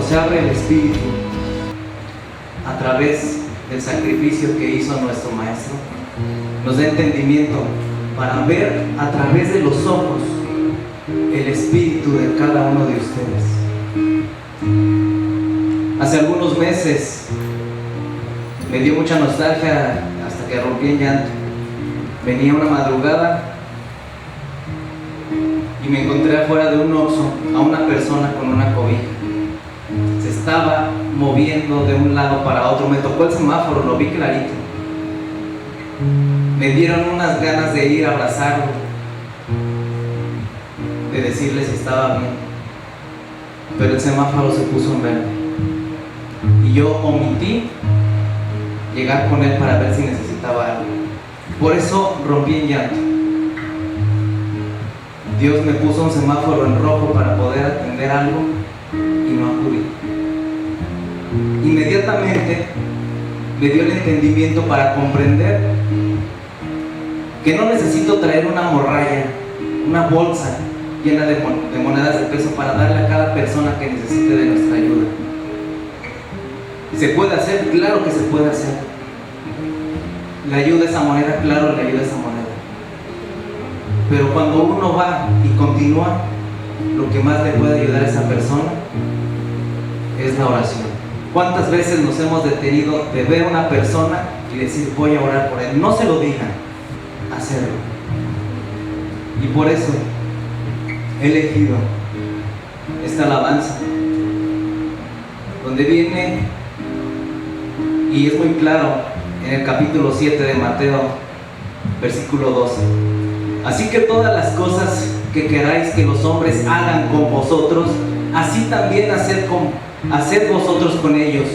se abre el espíritu a través del sacrificio que hizo nuestro Maestro, nos da entendimiento para ver a través de los ojos el espíritu de cada uno de ustedes. Hace algunos meses me dio mucha nostalgia hasta que rompí en llanto. Venía una madrugada y me encontré afuera de un Oxxo a una persona con una cobija. Se estaba moviendo de un lado para otro. Me tocó el semáforo, lo vi clarito. Me dieron unas ganas de ir a abrazarlo, de decirle si estaba bien, pero el semáforo se puso en verde y yo omití llegar con él para ver si necesitaba algo. Por eso rompí en llanto. Dios me puso un semáforo en rojo para poder atender algo y no acudí. Inmediatamente me dio el entendimiento para comprender que no necesito traer una morralla, una bolsa llena de monedas de peso para darle a cada persona que necesite de nuestra ayuda. ¿Se puede hacer? Claro que se puede hacer. ¿Le ayuda esa moneda? Claro, le ayuda esa moneda. Pero cuando uno va y continúa, lo que más le puede ayudar a esa persona es la oración. ¿Cuántas veces nos hemos detenido de ver a una persona y decir voy a orar por él? No se lo digan, hacerlo. Y por eso he elegido esta alabanza, donde viene, y es muy claro, en el capítulo 7 de Mateo, versículo 12. Así que todas las cosas que queráis que los hombres hagan con vosotros, así también haced vosotros con ellos,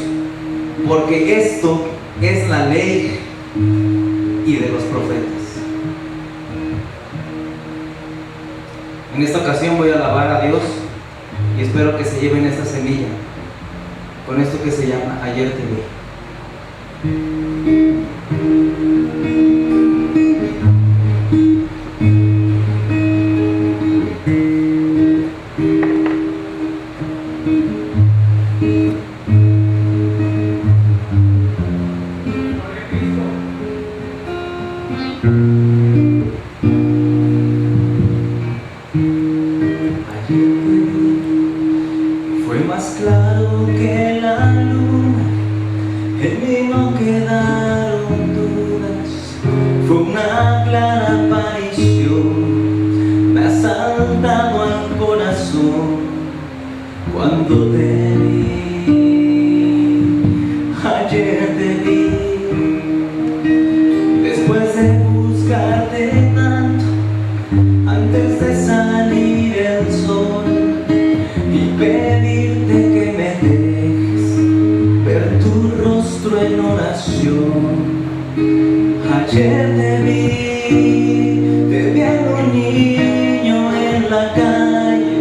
porque esto es la ley y de los profetas. En esta ocasión voy a alabar a Dios y espero que se lleven esta semilla con esto que se llama Ayer te vi. Fue más claro que la luna, en mí no quedaron dudas. Fue una clara aparición, me ha saltado al corazón cuando te vi. Ayer te vi, después de buscarte tanto, antes de salir el sol y pedirte que me dejes ver tu rostro en oración. Ayer te vi a un niño en la calle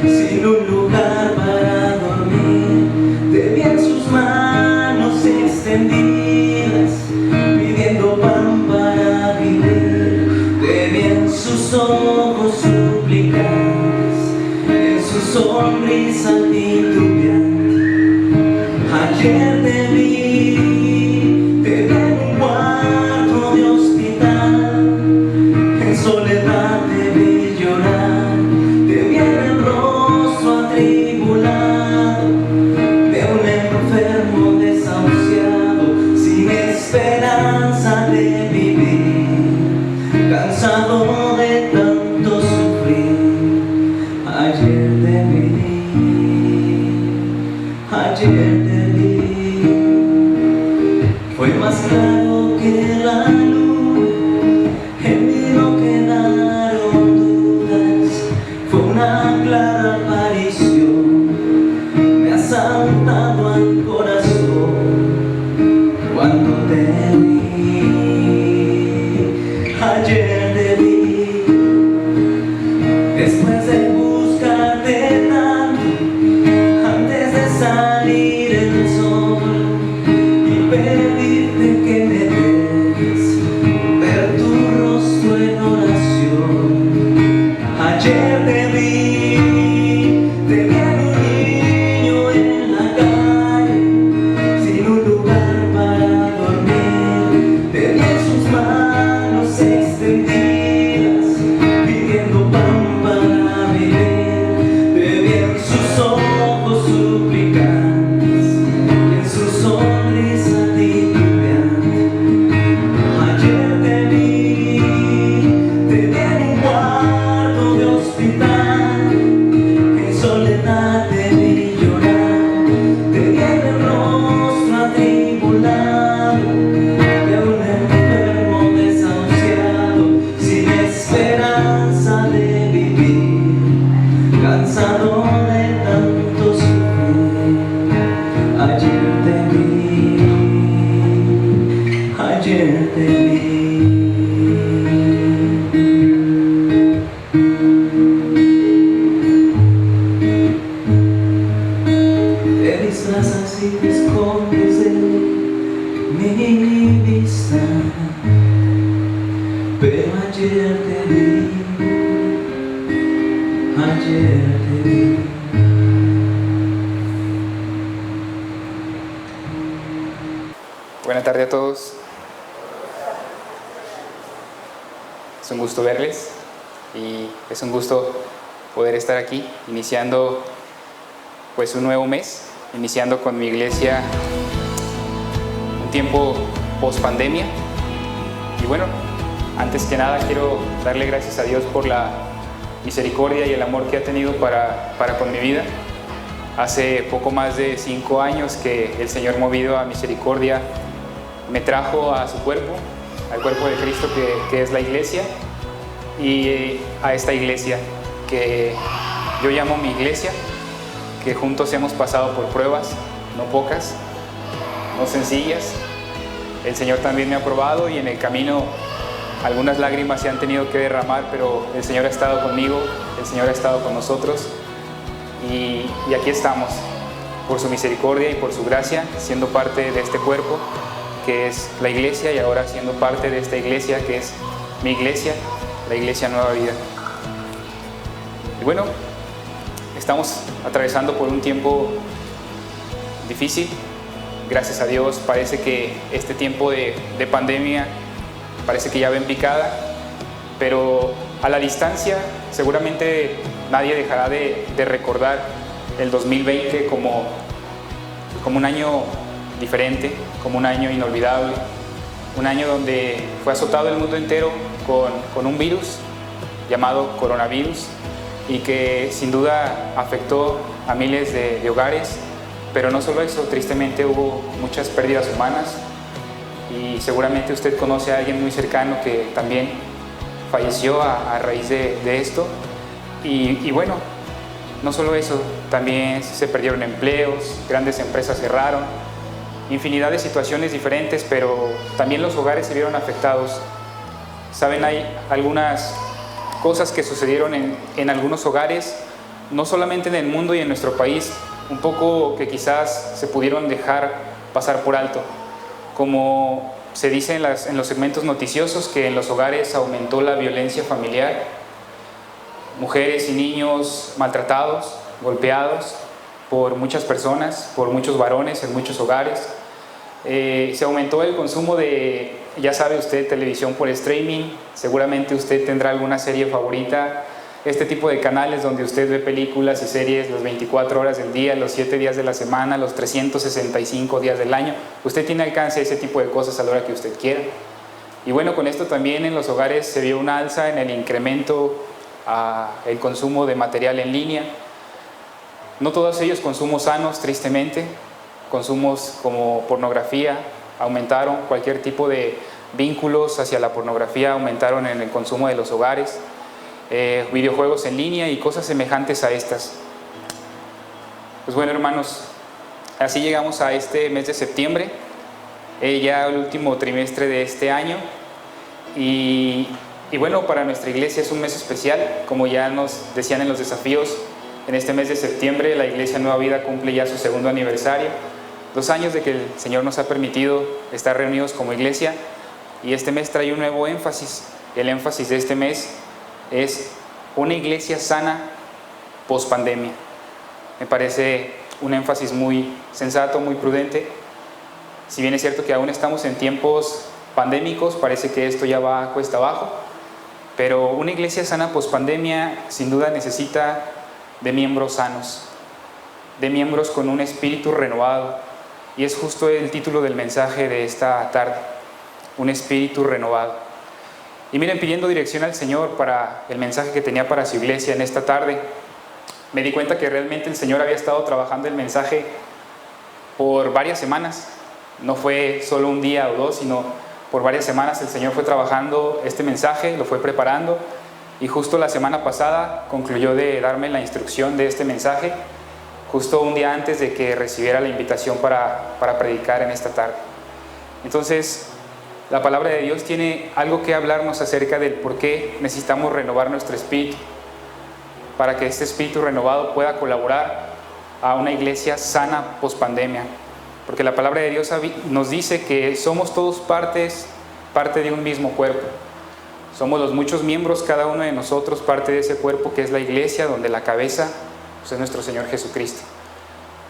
sin un lugar para dormir. Te vi en sus manos extendidas pidiendo pan para vivir. Te vi en sus ojos suplicantes, en su sonrisa titubeante. Ayer te vi en un cuarto de hospital, en soledad te vi llorar. Te vi en el rostro atribulado de un enfermo desahuciado, sin esperanza de vivir, cansado de tanto sufrir. Ayer te vi, fue más claro que la luna, en mí no quedaron dudas. Fue una clara aparición, me ha saltado al corazón cuando te vi. Ayer te vi, después de buscarte tanto, antes de salir el sol y pedirte que me dejes ver tu rostro en oración. Ayer te vi a un niño en la pero ayer te vi, ayer te vi. Buenas tardes a todos. Es un gusto verles y es un gusto poder estar aquí iniciando pues un nuevo mes, iniciando con mi iglesia un tiempo post pandemia. Y bueno, antes que nada quiero darle gracias a Dios por la misericordia y el amor que ha tenido para con mi vida. Hace poco más de 5 años que el Señor, movido a misericordia, me trajo a su cuerpo, al cuerpo de Cristo que es la iglesia, y a esta iglesia que yo llamo mi iglesia, que juntos hemos pasado por pruebas, no pocas, no sencillas. El Señor también me ha probado y en el camino algunas lágrimas se han tenido que derramar, pero el Señor ha estado conmigo, el Señor ha estado con nosotros y aquí estamos, por su misericordia y por su gracia, siendo parte de este cuerpo que es la iglesia, y ahora siendo parte de esta iglesia que es mi iglesia, la Iglesia Nueva Vida. Y bueno, estamos atravesando por un tiempo difícil. Gracias a Dios parece que este tiempo de pandemia parece que ya va en picada, pero a la distancia seguramente nadie dejará de recordar el 2020 como un año diferente, como un año inolvidable, un año donde fue azotado el mundo entero con un virus llamado coronavirus y que sin duda afectó a miles de hogares, pero no solo eso, tristemente hubo muchas pérdidas humanas y seguramente usted conoce a alguien muy cercano que también falleció a raíz de esto y bueno, no solo eso, también se perdieron empleos, grandes empresas cerraron, infinidad de situaciones diferentes, pero también los hogares se vieron afectados. Saben, hay algunas cosas que sucedieron en algunos hogares, no solamente en el mundo y en nuestro país, un poco que quizás se pudieron dejar pasar por alto. Como se dice en los segmentos noticiosos, que en los hogares aumentó la violencia familiar, mujeres y niños maltratados, golpeados por muchas personas, por muchos varones en muchos hogares. Se aumentó el consumo de, ya sabe usted, televisión por streaming. Seguramente usted tendrá alguna serie favorita, este tipo de canales donde usted ve películas y series las 24 horas del día, los 7 días de la semana, los 365 días del año. Usted tiene alcance a ese tipo de cosas a la hora que usted quiera. Y bueno, con esto también en los hogares se vio una alza en el incremento el consumo de material en línea. No todos ellos consumos sanos, tristemente. Consumos como pornografía aumentaron, cualquier tipo de vínculos hacia la pornografía aumentaron en el consumo de los hogares, videojuegos en línea y cosas semejantes a estas. Pues bueno, hermanos, así llegamos a este mes de septiembre, ya el último trimestre de este año y bueno, para nuestra iglesia es un mes especial, como ya nos decían en los desafíos. En este mes de septiembre la Iglesia Nueva Vida cumple ya su 2º aniversario, 2 años de que el Señor nos ha permitido estar reunidos como iglesia, y este mes trae un nuevo énfasis. El énfasis de este mes es una iglesia sana post pandemia. Me parece un énfasis muy sensato, muy prudente. Si bien es cierto que aún estamos en tiempos pandémicos, parece que esto ya va cuesta abajo, pero una iglesia sana post pandemia sin duda necesita de miembros sanos, de miembros con un espíritu renovado, y es justo el título del mensaje de esta tarde, un espíritu renovado. Y miren, pidiendo dirección al Señor para el mensaje que tenía para su iglesia en esta tarde, me di cuenta que realmente el Señor había estado trabajando el mensaje por varias semanas. No fue solo un día o 2, sino por varias semanas el Señor fue trabajando este mensaje, lo fue preparando, y justo la semana pasada concluyó de darme la instrucción de este mensaje, justo un día antes de que recibiera la invitación para predicar en esta tarde. Entonces, la palabra de Dios tiene algo que hablarnos acerca del por qué necesitamos renovar nuestro espíritu, para que este espíritu renovado pueda colaborar a una iglesia sana post pandemia. Porque la palabra de Dios nos dice que somos todos parte de un mismo cuerpo. Somos los muchos miembros, cada uno de nosotros, parte de ese cuerpo que es la iglesia, donde la cabeza pues, es nuestro Señor Jesucristo.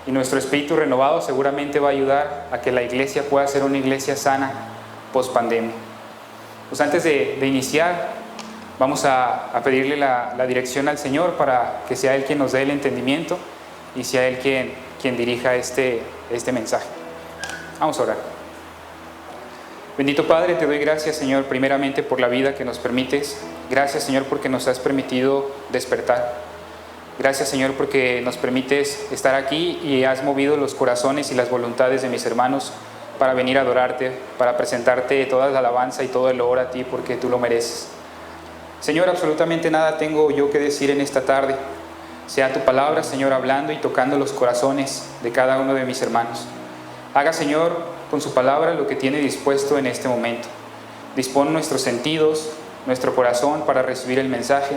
Y nuestro espíritu renovado seguramente va a ayudar a que la iglesia pueda ser una iglesia sana post pandemia. Pues antes de iniciar, vamos a pedirle la dirección al Señor para que sea Él quien nos dé el entendimiento y sea Él quien dirija este mensaje. Vamos a orar. Bendito Padre, te doy gracias, Señor, primeramente por la vida que nos permites. Gracias, Señor, porque nos has permitido despertar. Gracias, Señor, porque nos permites estar aquí y has movido los corazones y las voluntades de mis hermanos para venir a adorarte, para presentarte toda la alabanza y todo el loor a ti, porque tú lo mereces. Señor, absolutamente nada tengo yo que decir en esta tarde. Sea tu palabra, Señor, hablando y tocando los corazones de cada uno de mis hermanos. Haga, Señor, con su palabra lo que tiene dispuesto en este momento. Dispón nuestros sentidos, nuestro corazón para recibir el mensaje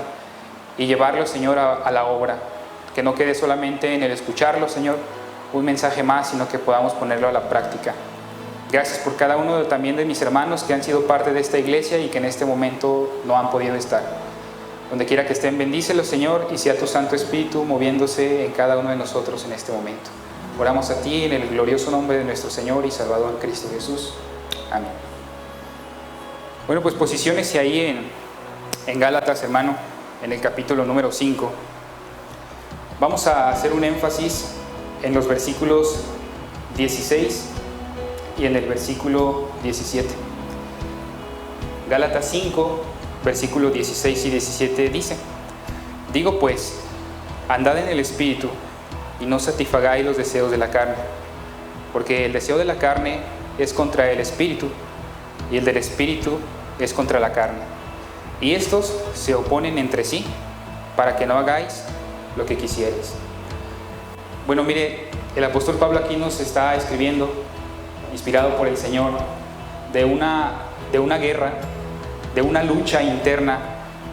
y llevarlo, Señor, a la obra. Que no quede solamente en el escucharlo, Señor, un mensaje más, sino que podamos ponerlo a la práctica. Gracias por cada uno también de mis hermanos que han sido parte de esta iglesia y que en este momento no han podido estar. Donde quiera que estén, bendícelos, Señor, y sea tu Santo Espíritu moviéndose en cada uno de nosotros en este momento. Oramos a ti en el glorioso nombre de nuestro Señor y Salvador Cristo Jesús. Amén. Bueno, pues posiciónese ahí en Gálatas, hermano, en el capítulo número 5. Vamos a hacer un énfasis en los versículos 16 y en el versículo 17. Gálatas 5, versículos 16 y 17 dice: Digo pues, andad en el Espíritu, y no satisfagáis los deseos de la carne, porque el deseo de la carne es contra el Espíritu, y el del Espíritu es contra la carne. Y estos se oponen entre sí, para que no hagáis lo que quisierais. Bueno, mire, el apóstol Pablo aquí nos está escribiendo, inspirado por el Señor, de una guerra, de una lucha interna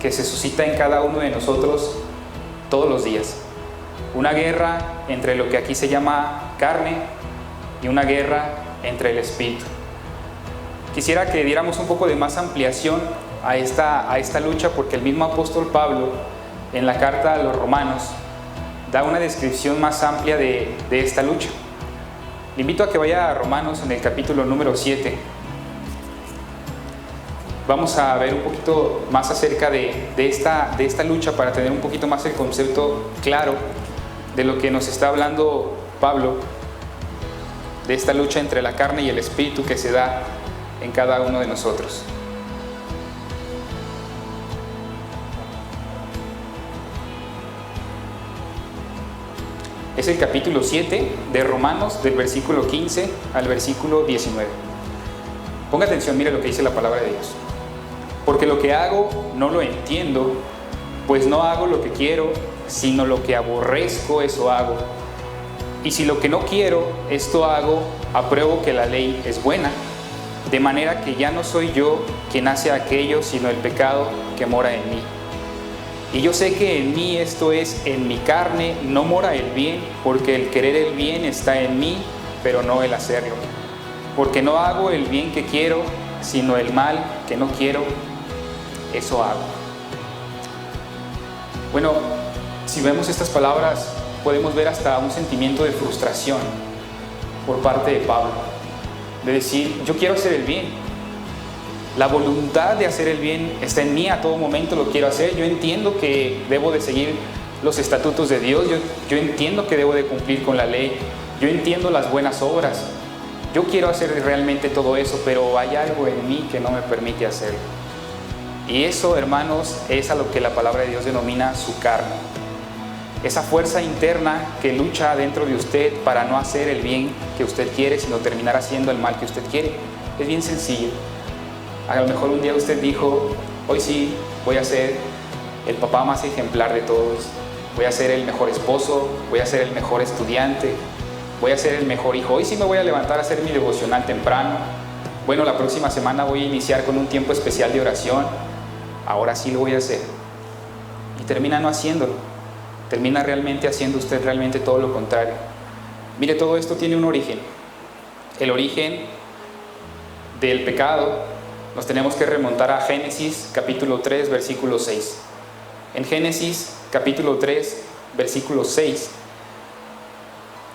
que se suscita en cada uno de nosotros todos los días. Una guerra entre lo que aquí se llama carne y una guerra entre el Espíritu. Quisiera que diéramos un poco de más ampliación a esta lucha, porque el mismo apóstol Pablo en la carta a los Romanos da una descripción más amplia de esta lucha. Le invito a que vaya a Romanos en el capítulo número 7. Vamos a ver un poquito más acerca de esta lucha para tener un poquito más el concepto claro de lo que nos está hablando Pablo, de esta lucha entre la carne y el Espíritu que se da en cada uno de nosotros. Es el capítulo 7 de Romanos, del versículo 15 al versículo 19. Ponga atención, mire lo que dice la palabra de Dios. Porque lo que hago no lo entiendo, pues no hago lo que quiero, sino lo que aborrezco, eso hago. Y si lo que no quiero, esto hago, apruebo que la ley es buena, de manera que ya no soy yo quien hace aquello, sino el pecado que mora en mí. Y yo sé que en mí, esto es, en mi carne, no mora el bien, porque el querer el bien está en mí, pero no el hacerlo. Porque no hago el bien que quiero, sino el mal que no quiero, eso hago. Bueno, si vemos estas palabras, podemos ver hasta un sentimiento de frustración por parte de Pablo, de decir, yo quiero hacer el bien, la voluntad de hacer el bien está en mí, a todo momento lo quiero hacer, yo entiendo que debo de seguir los estatutos de Dios, yo entiendo que debo de cumplir con la ley, yo entiendo las buenas obras, yo quiero hacer realmente todo eso, pero hay algo en mí que no me permite hacerlo. Y eso, hermanos, es a lo que la palabra de Dios denomina su carne. Esa fuerza interna que lucha dentro de usted para no hacer el bien que usted quiere, sino terminar haciendo el mal que usted quiere. Es bien sencillo. A lo mejor un día usted dijo, hoy sí voy a ser el papá más ejemplar de todos, voy a ser el mejor esposo, voy a ser el mejor estudiante, voy a ser el mejor hijo, hoy sí me voy a levantar a hacer mi devocional temprano, bueno, la próxima semana voy a iniciar con un tiempo especial de oración, ahora sí lo voy a hacer. Y termina no haciéndolo, termina realmente haciendo usted realmente todo lo contrario. Mire, todo esto tiene un origen. El origen del pecado nos tenemos que remontar a Génesis capítulo 3, versículo 6. En Génesis capítulo 3, versículo 6,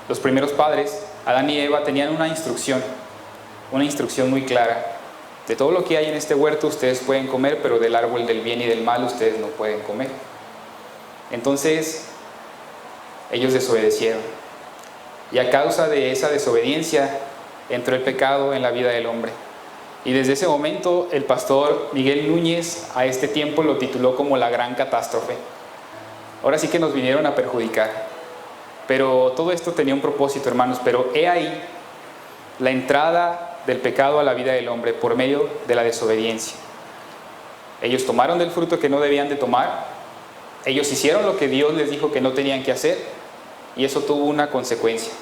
los primeros padres, Adán y Eva, tenían una instrucción muy clara. De todo lo que hay en este huerto ustedes pueden comer, pero del árbol del bien y del mal ustedes no pueden comer. Entonces, ellos desobedecieron. Y a causa de esa desobediencia, entró el pecado en la vida del hombre. Y desde ese momento, el pastor Miguel Núñez a este tiempo lo tituló como la gran catástrofe. Ahora sí que nos vinieron a perjudicar. Pero todo esto tenía un propósito, hermanos. Pero he ahí la entrada del pecado a la vida del hombre por medio de la desobediencia. Ellos tomaron del fruto que no debían de tomar, ellos hicieron lo que Dios les dijo que no tenían que hacer, y eso tuvo una consecuencia.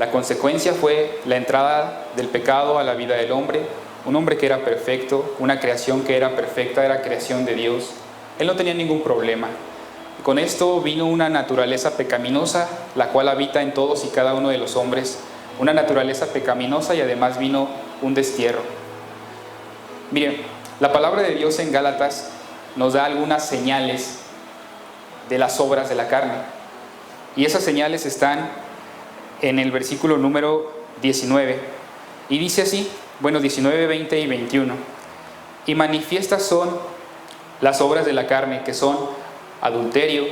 La consecuencia fue la entrada del pecado a la vida del hombre, un hombre que era perfecto, una creación que era perfecta, era creación de Dios. Él no tenía ningún problema. Con esto vino una naturaleza pecaminosa, la cual habita en todos y cada uno de los hombres, una naturaleza pecaminosa, y además vino un destierro. Miren, la palabra de Dios en Gálatas nos da algunas señales de las obras de la carne, y esas señales están en el versículo número 19, y dice así, 19, 20 y 21: y manifiestas son las obras de la carne, que son adulterio,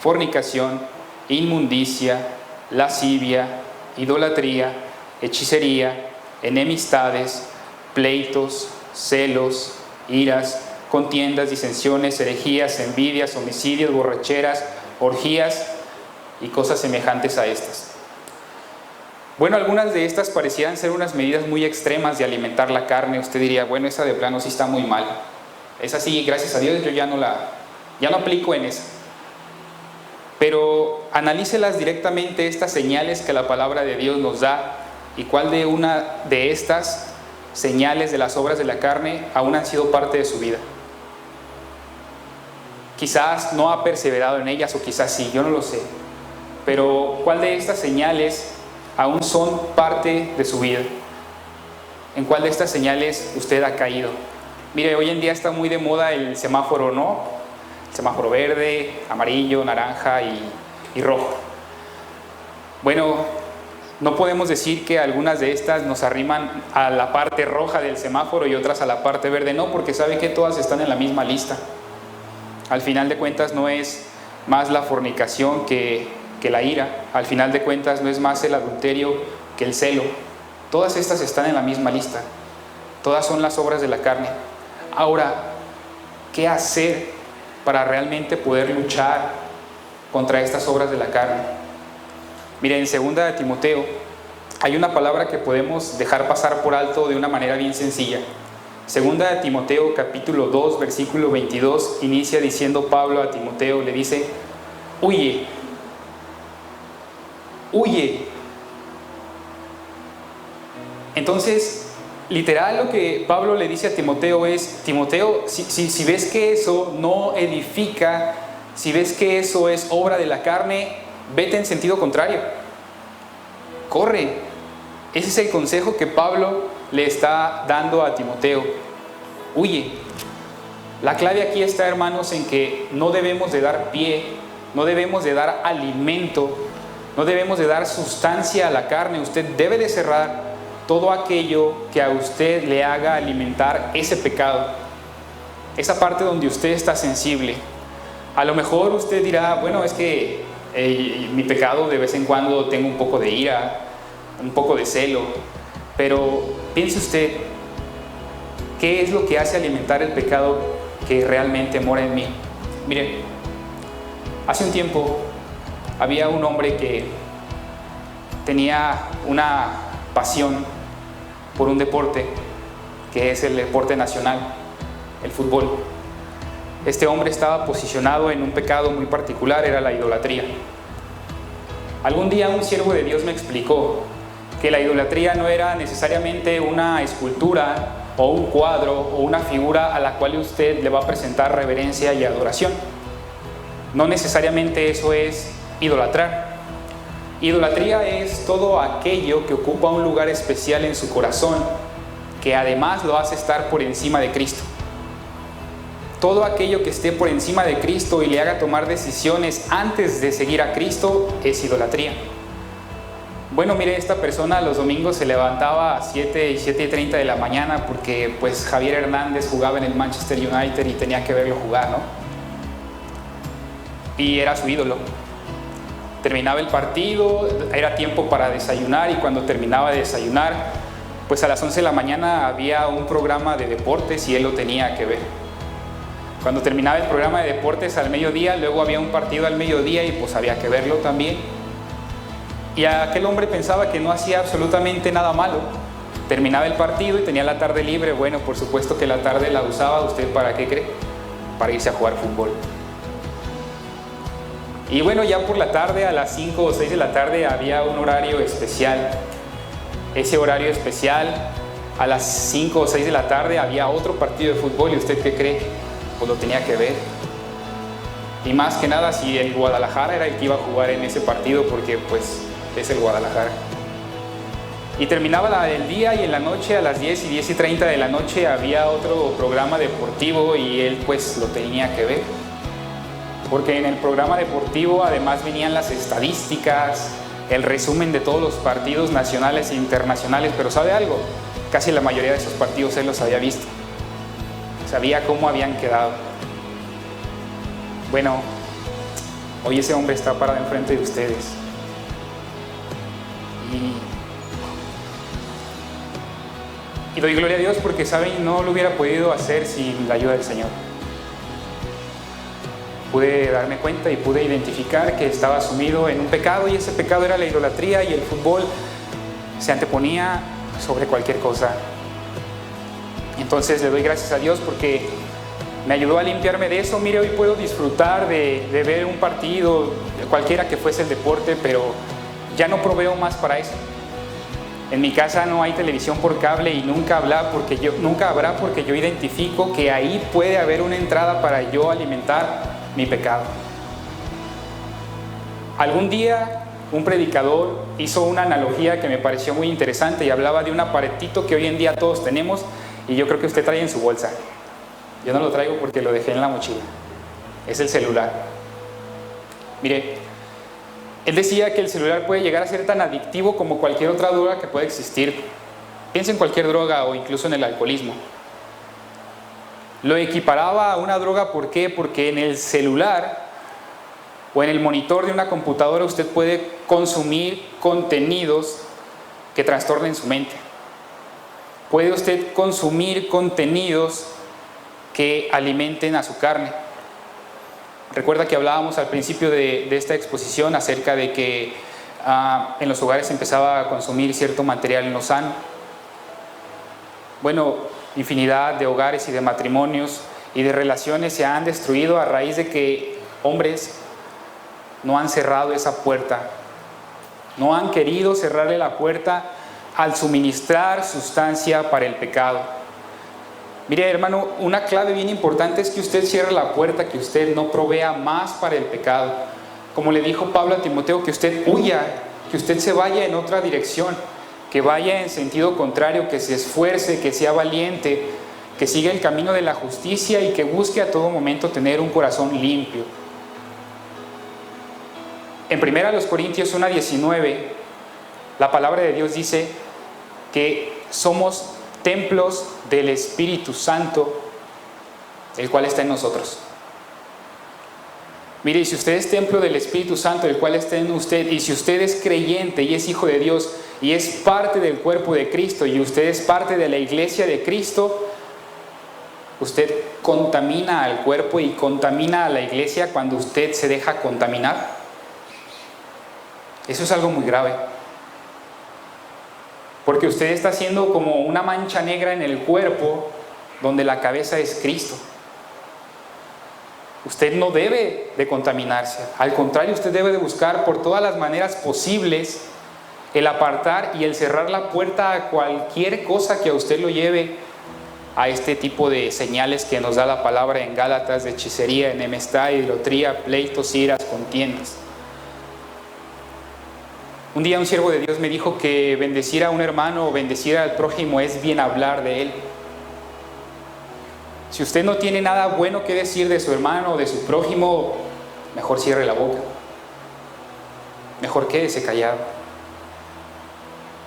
fornicación, inmundicia, lascivia, idolatría, hechicería, enemistades, pleitos, celos, iras, contiendas, disensiones, herejías, envidias, homicidios, borracheras, orgías y cosas semejantes a estas. Bueno, algunas de estas parecían ser unas medidas muy extremas de alimentar la carne. Usted diría, bueno, esa de plano sí está muy mal. Esa sí, gracias a Dios, yo ya no aplico en esa. Pero analícelas directamente, estas señales que la palabra de Dios nos da, y cuál de una de estas señales de las obras de la carne aún han sido parte de su vida. Quizás no ha perseverado en ellas, o quizás sí, yo no lo sé. Pero ¿cuál de estas señales aún son parte de su vida? ¿En cuál de estas señales usted ha caído? Mire, hoy en día está muy de moda el semáforo, ¿no? El semáforo verde, amarillo, naranja y rojo. Bueno, no podemos decir que algunas de estas nos arriman a la parte roja del semáforo y otras a la parte verde, no, porque sabe que todas están en la misma lista. Al final de cuentas no es más la fornicación que la ira, al final de cuentas no es más el adulterio que el celo. Todas estas están en la misma lista, todas son las obras de la carne. Ahora, ¿qué hacer para realmente poder luchar contra estas obras de la carne? Miren, en 2 Timoteo hay una palabra que podemos dejar pasar por alto de una manera bien sencilla. 2 Timoteo capítulo 2 versículo 22 inicia diciendo Pablo a Timoteo, le dice: huye, huye. Entonces, literal lo que Pablo le dice a Timoteo es: Timoteo, si ves que eso no edifica, si ves que eso es obra de la carne, vete en sentido contrario, corre. Ese es el consejo que Pablo le está dando a Timoteo: huye. La clave aquí está, hermanos, en que no debemos de dar pie, no debemos de dar alimento, no debemos de dar sustancia a la carne. Usted debe de cerrar todo aquello que a usted le haga alimentar ese pecado, esa parte donde usted está sensible. A lo mejor usted dirá, bueno, es que mi pecado de vez en cuando tengo un poco de ira, un poco de celo, pero piense usted, ¿qué es lo que hace alimentar el pecado que realmente mora en mí? Mire, hace un tiempo había un hombre que tenía una pasión por un deporte que es el deporte nacional, el fútbol. Este hombre estaba posicionado en un pecado muy particular, era la idolatría. Algún día un siervo de Dios me explicó que la idolatría no era necesariamente una escultura o un cuadro o una figura a la cual usted le va a presentar reverencia y adoración. No necesariamente eso es idolatrar. Idolatría es todo aquello que ocupa un lugar especial en su corazón, que además lo hace estar por encima de Cristo. Todo aquello que esté por encima de Cristo y le haga tomar decisiones antes de seguir a Cristo es idolatría. Bueno, mire, esta persona los domingos se levantaba a 7 y 7:30 de la mañana porque pues Javier Hernández jugaba en el Manchester United y tenía que verlo jugar, ¿no? Y era su ídolo. Terminaba el partido, era tiempo para desayunar, y cuando terminaba de desayunar, pues a las 11 de la mañana había un programa de deportes y él lo tenía que ver. Cuando terminaba el programa de deportes al mediodía, luego había un partido al mediodía y pues había que verlo también. Y aquel hombre pensaba que no hacía absolutamente nada malo. Terminaba el partido y tenía la tarde libre. Bueno, por supuesto que la tarde la usaba. ¿Usted para qué cree? Para irse a jugar fútbol. Y bueno, ya por la tarde, a las 5 o 6 de la tarde, había un horario especial. Ese horario especial, a las 5 o 6 de la tarde, había otro partido de fútbol. ¿Y usted qué cree? Pues lo tenía que ver. Y más que nada, si el Guadalajara era el que iba a jugar en ese partido, porque pues es el Guadalajara. Y terminaba el día, y en la noche, a las 10 y 10:30 de la noche, había otro programa deportivo y él pues lo tenía que ver. Porque en el programa deportivo además venían las estadísticas, el resumen de todos los partidos nacionales e internacionales. Pero ¿sabe algo? Casi la mayoría de esos partidos él los había visto. Sabía cómo habían quedado. Bueno, hoy ese hombre está parado enfrente de ustedes. Y doy gloria a Dios porque, ¿saben? No lo hubiera podido hacer sin la ayuda del Señor. Pude darme cuenta y pude identificar que estaba sumido en un pecado, y ese pecado era la idolatría, y el fútbol se anteponía sobre cualquier cosa. Entonces le doy gracias a Dios porque me ayudó a limpiarme de eso. Mire, hoy puedo disfrutar de ver un partido, cualquiera que fuese el deporte, pero ya no proveo más para eso. En mi casa no hay televisión por cable y nunca habrá porque yo identifico que ahí puede haber una entrada para yo alimentar mi pecado. Algún día un predicador hizo una analogía que me pareció muy interesante y hablaba de un aparatito que hoy en día todos tenemos, y yo creo que usted trae en su bolsa. Yo no lo traigo porque lo dejé en la mochila. Es el celular. Mire, él decía que el celular puede llegar a ser tan adictivo como cualquier otra droga que pueda existir. Piensa en cualquier droga o incluso en el alcoholismo. Lo equiparaba a una droga, ¿por qué? Porque en el celular o en el monitor de una computadora usted puede consumir contenidos que trastornen su mente. Puede usted consumir contenidos que alimenten a su carne. Recuerda que hablábamos al principio de esta exposición acerca de que en los hogares se empezaba a consumir cierto material no sano. Bueno, infinidad de hogares y de matrimonios y de relaciones se han destruido a raíz de que hombres no han cerrado esa puerta, no han querido cerrarle la puerta al suministrar sustancia para el pecado. Mire, hermano, una clave bien importante es que usted cierre la puerta, que usted no provea más para el pecado. Como le dijo Pablo a Timoteo, que usted huya, que usted se vaya en otra dirección, que vaya en sentido contrario, que se esfuerce, que sea valiente, que siga el camino de la justicia y que busque a todo momento tener un corazón limpio. En 1 Corintios 1:19, la palabra de Dios dice que somos templos del Espíritu Santo, el cual está en nosotros. Mire, y si usted es templo del Espíritu Santo, el cual está en usted, y si usted es creyente y es hijo de Dios y es parte del cuerpo de Cristo, y usted es parte de la iglesia de Cristo, usted contamina al cuerpo y contamina a la iglesia cuando usted se deja contaminar. Eso es algo muy grave. Porque usted está haciendo como una mancha negra en el cuerpo donde la cabeza es Cristo. Usted no debe de contaminarse. Al contrario, usted debe de buscar por todas las maneras posibles el apartar y el cerrar la puerta a cualquier cosa que a usted lo lleve a este tipo de señales que nos da la palabra en Gálatas, de hechicería, enemistad, idolatría, pleitos, iras, contiendas. Un día un siervo de Dios me dijo que bendecir a un hermano o bendecir al prójimo es bien hablar de él. Si usted no tiene nada bueno que decir de su hermano o de su prójimo, mejor cierre la boca. Mejor quédese callado.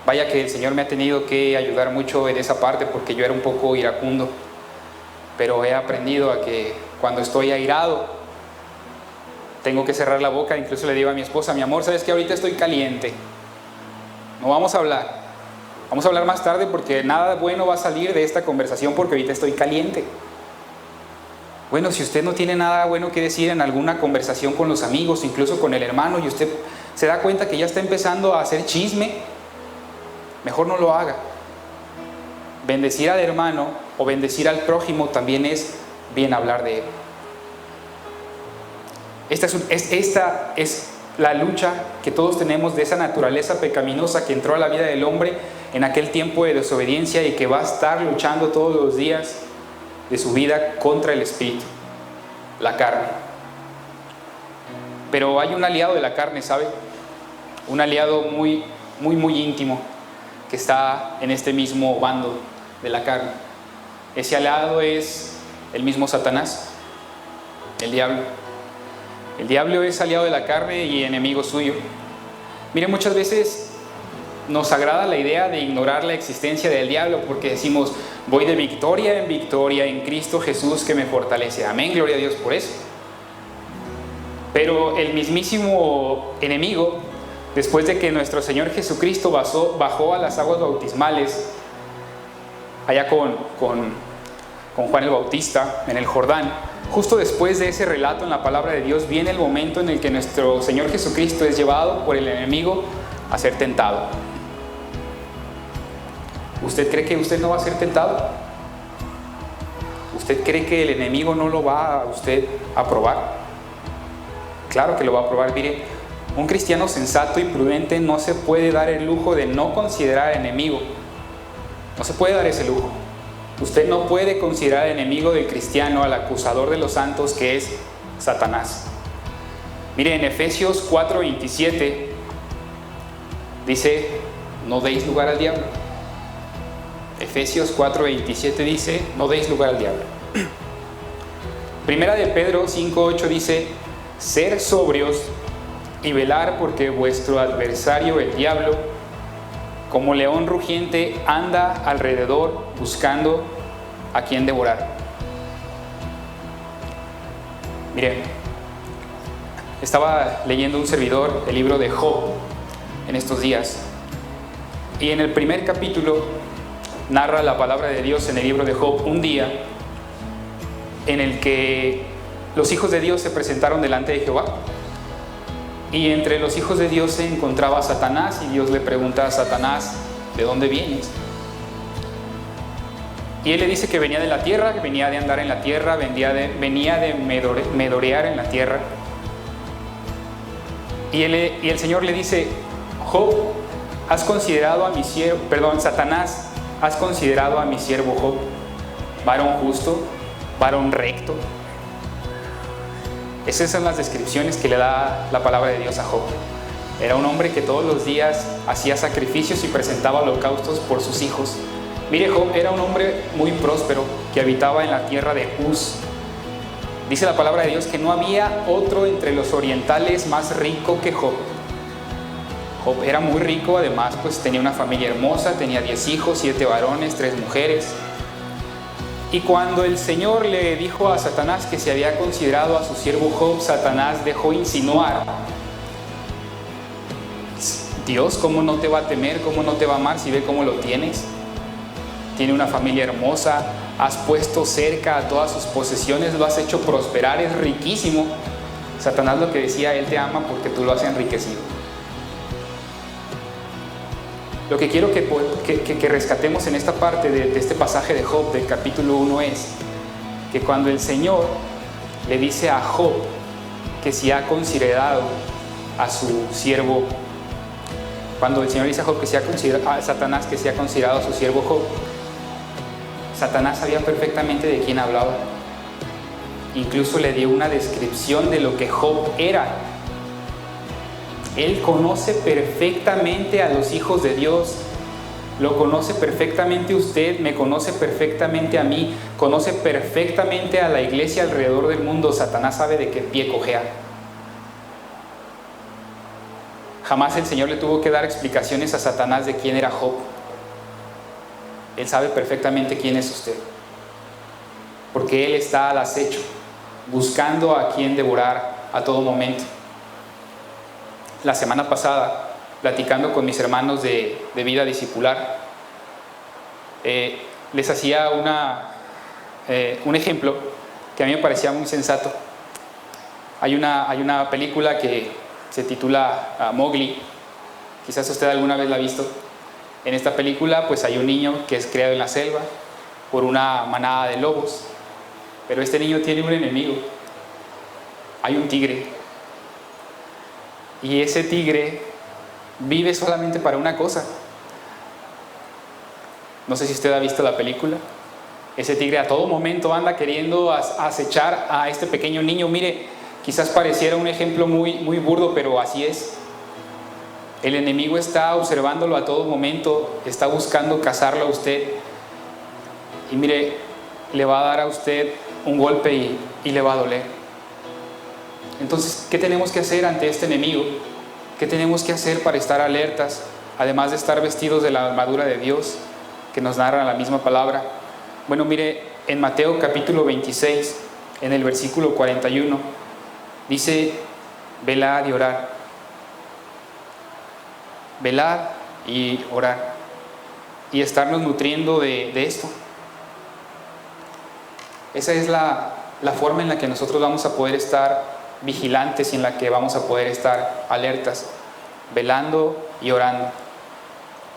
Vaya que el Señor me ha tenido que ayudar mucho en esa parte porque yo era un poco iracundo. Pero he aprendido a que cuando estoy airado, tengo que cerrar la boca. Incluso le digo a mi esposa: mi amor, ¿sabes que ahorita estoy caliente? No vamos a hablar. Vamos a hablar más tarde porque nada bueno va a salir de esta conversación porque ahorita estoy caliente. Bueno, si usted no tiene nada bueno que decir en alguna conversación con los amigos, incluso con el hermano, y usted se da cuenta que ya está empezando a hacer chisme, mejor no lo haga. Bendecir al hermano o bendecir al prójimo también es bien hablar de él. Esta es la lucha que todos tenemos de esa naturaleza pecaminosa que entró a la vida del hombre en aquel tiempo de desobediencia y que va a estar luchando todos los días de su vida contra el espíritu, la carne. Pero hay un aliado de la carne, ¿sabe? Un aliado muy íntimo que está en este mismo bando de la carne. Ese aliado es el mismo Satanás, el diablo. El diablo es aliado de la carne y enemigo suyo. Mire, muchas veces nos agrada la idea de ignorar la existencia del diablo porque decimos: voy de victoria en Cristo Jesús que me fortalece. Amén, gloria a Dios por eso. Pero el mismísimo enemigo, después de que nuestro Señor Jesucristo bajó a las aguas bautismales, allá con Juan el Bautista en el Jordán, justo después de ese relato en la palabra de Dios, viene el momento en el que nuestro Señor Jesucristo es llevado por el enemigo a ser tentado. ¿Usted cree que usted no va a ser tentado? ¿Usted cree que el enemigo no lo va a usted a probar? Claro que lo va a probar. Mire, un cristiano sensato y prudente no se puede dar el lujo de no considerar enemigo. No se puede dar ese lujo. Usted no puede considerar enemigo del cristiano al acusador de los santos, que es Satanás. Mire, en Efesios 4:27 dice: no deis lugar al diablo. Efesios 4:27 dice: no deis lugar al diablo. Primera de Pedro 5:8 dice: ser sobrios y velar, porque vuestro adversario el diablo, como león rugiente, anda alrededor buscando a quien devorar. Miren, estaba leyendo un servidor el libro de Job en estos días, y en el primer capítulo narra la palabra de Dios en el libro de Job un día en el que los hijos de Dios se presentaron delante de Jehová, y entre los hijos de Dios se encontraba Satanás, y Dios le pregunta a Satanás: ¿de dónde vienes? Y él le dice que venía de la tierra, que venía de andar en la tierra, venía de merodear en la tierra. Y el Señor le dice: Job, has considerado a mi siervo, Satanás, has considerado a mi siervo Job, varón justo, varón recto. Esas son las descripciones que le da la palabra de Dios a Job. Era un hombre que todos los días hacía sacrificios y presentaba holocaustos por sus hijos. Mire, Job era un hombre muy próspero que habitaba en la tierra de Uz. Dice la palabra de Dios que no había otro entre los orientales más rico que Job. Job era muy rico, además pues tenía una familia hermosa, tenía 10 hijos, 7 varones, 3 mujeres. Y cuando el Señor le dijo a Satanás que se había considerado a su siervo Job, Satanás dejó insinuar: Dios, ¿cómo no te va a temer? ¿Cómo no te va a amar si ve cómo lo tienes? Tiene una familia hermosa, has puesto cerca a todas sus posesiones, lo has hecho prosperar, es riquísimo. Satanás lo que decía: Él te ama porque tú lo has enriquecido. Lo que quiero que rescatemos en esta parte de este pasaje de Job, del capítulo 1, es que cuando el Señor le dice a Job que si ha considerado a su siervo, cuando el Señor dice a Job que si ha considerado a Satanás que si ha considerado a su siervo Job, Satanás sabía perfectamente de quién hablaba. Incluso le dio una descripción de lo que Job era. Él conoce perfectamente a los hijos de Dios. Lo conoce perfectamente usted, me conoce perfectamente a mí, conoce perfectamente a la iglesia alrededor del mundo. Satanás sabe de qué pie cojea. Jamás el Señor le tuvo que dar explicaciones a Satanás de quién era Job. Él sabe perfectamente quién es usted, porque Él está al acecho, buscando a quien devorar a todo momento. La semana pasada, platicando con mis hermanos de vida discipular, les hacía un ejemplo que a mí me parecía muy sensato. Hay una película que se titula Mowgli, quizás usted alguna vez la ha visto. En esta película pues hay un niño que es criado en la selva por una manada de lobos, pero este niño tiene un enemigo. Hay un tigre, y ese tigre vive solamente para una cosa. No sé si usted ha visto la película. Ese tigre a todo momento anda queriendo acechar a este pequeño niño. Mire, quizás pareciera un ejemplo muy burdo, pero así es. El enemigo está observándolo a todo momento, está buscando cazarlo a usted. Y mire, le va a dar a usted un golpe y le va a doler. Entonces, ¿qué tenemos que hacer ante este enemigo? ¿Qué tenemos que hacer para estar alertas, además de estar vestidos de la armadura de Dios, que nos narra la misma palabra? Bueno, mire, en Mateo capítulo 26, en el versículo 41, dice: velad y orar. Velad y orar. Y estarnos nutriendo de esto. Esa es la forma en la que nosotros vamos a poder estar vigilantes y en la que vamos a poder estar alertas, velando y orando.